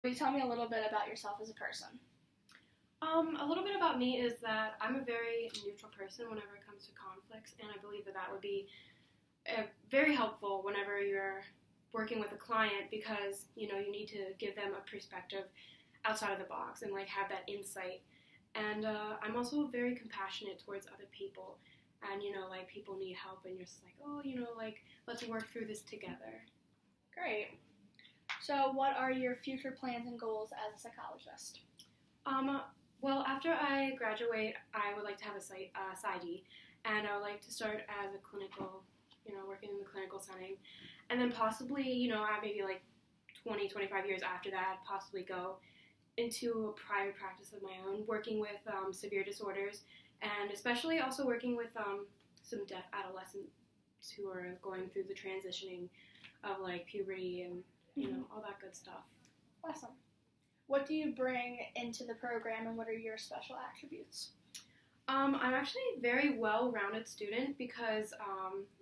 Will you tell me a little bit about yourself as a person? A little bit about me is that I'm a very neutral person whenever it comes to conflicts, and I believe that that would be very helpful whenever you're working with a client because you need to give them a perspective outside of the box and like have that insight. And I'm also very compassionate towards other people, and like people need help, and you're just like, oh, like let's work through this together. Great. So, what are your future plans and goals as a psychologist? Well, after I graduate, I would like to have a PsyD, and I would like to start as a clinical, working in the clinical setting, and then possibly, maybe like 20, 25 years after that, possibly go into a private practice of my own, working with severe disorders, and especially also working with some deaf adolescents who are going through the transitioning of like puberty and all that good stuff. Awesome. What do you bring into the program, and what are your special attributes? I'm actually a very well-rounded student because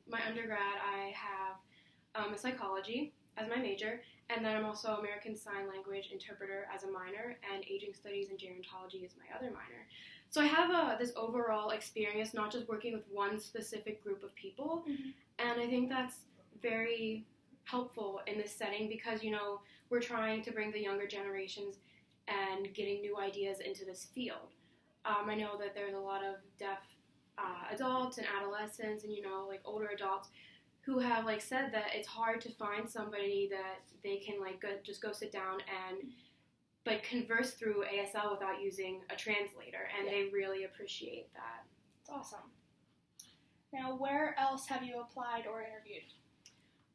my undergrad I have a psychology as my major, and then I'm also American Sign Language interpreter as a minor, and aging studies and gerontology is my other minor. So I have this overall experience, not just working with one specific group of people, and I think that's very helpful in this setting because, we're trying to bring the younger generations and getting new ideas into this field. I know that there's a lot of deaf adults and adolescents and, like older adults who have like said that it's hard to find somebody that they can like just go sit down and like converse through ASL without using a translator, and they really appreciate that. It's awesome. Now, where else have you applied or interviewed?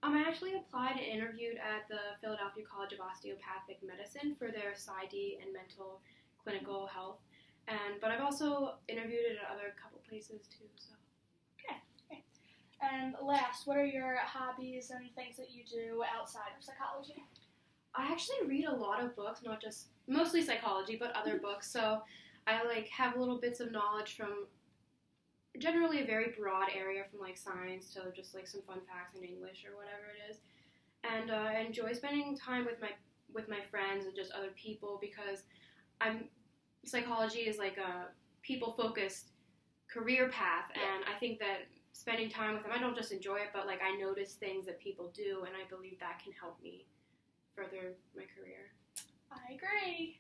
I actually applied and interviewed at the Philadelphia College of Osteopathic Medicine for their PsyD and mental clinical health, but I've also interviewed at other couple places too. So. Okay. And last, what are your hobbies and things that you do outside of psychology? I actually read a lot of books, not just mostly psychology, but other books. So I like have little bits of knowledge from generally a very broad area, from like science to just like some fun facts in English or whatever it is. And I enjoy spending time with my friends and just other people because psychology is like a people-focused career path, and I think that spending time with them, I don't just enjoy it, but like I notice things that people do, and I believe that can help me further my career. I agree.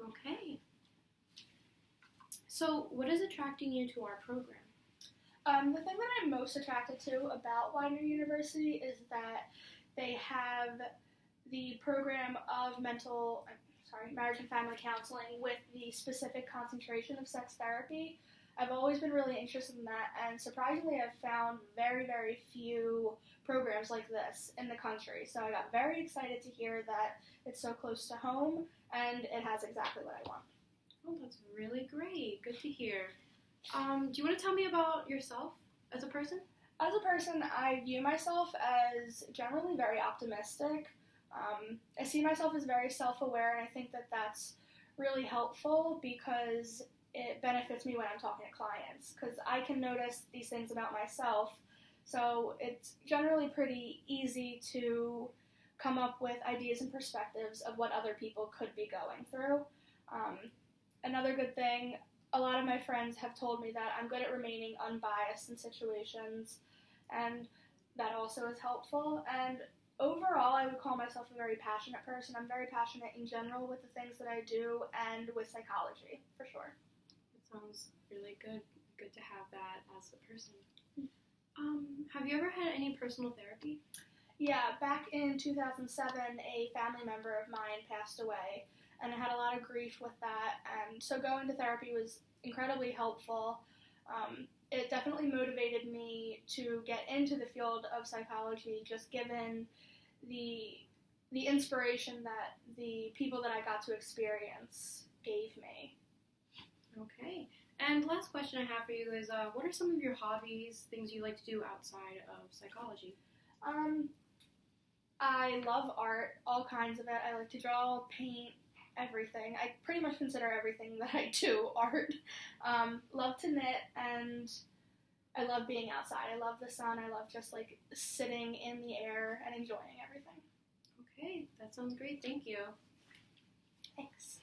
Okay. So, what is attracting you to our program? The thing that I'm most attracted to about Widener University is that they have the program of marriage and family counseling with the specific concentration of sex therapy. I've always been really interested in that, and surprisingly I've found very, very few programs like this in the country. So I got very excited to hear that it's so close to home, and it has exactly what I want. Oh, that's really great. Good to hear. Do you want to tell me about yourself as a person? As a person, I view myself as generally very optimistic. I see myself as very self-aware, and I think that that's really helpful because it benefits me when I'm talking to clients, because I can notice these things about myself. So it's generally pretty easy to come up with ideas and perspectives of what other people could be going through. Another good thing, a lot of my friends have told me that I'm good at remaining unbiased in situations, and that also is helpful. And overall, I would call myself a very passionate person. I'm very passionate in general with the things that I do and with psychology, for sure. That sounds really good. Good to have that as a person. Have you ever had any personal therapy? Yeah, back in 2007, a family member of mine passed away, and I had a lot of grief with that, and so going to therapy was incredibly helpful. It definitely motivated me to get into the field of psychology, just given the inspiration that the people that I got to experience gave me. Okay. And last question I have for you is, what are some of your hobbies, things you like to do outside of psychology? I love art, all kinds of it. I like to draw, paint, everything. I pretty much consider everything that I do art. Love to knit, and I love being outside. I love the sun. I love just like sitting in the air and enjoying everything. Okay, that sounds great. Thank you. Thanks.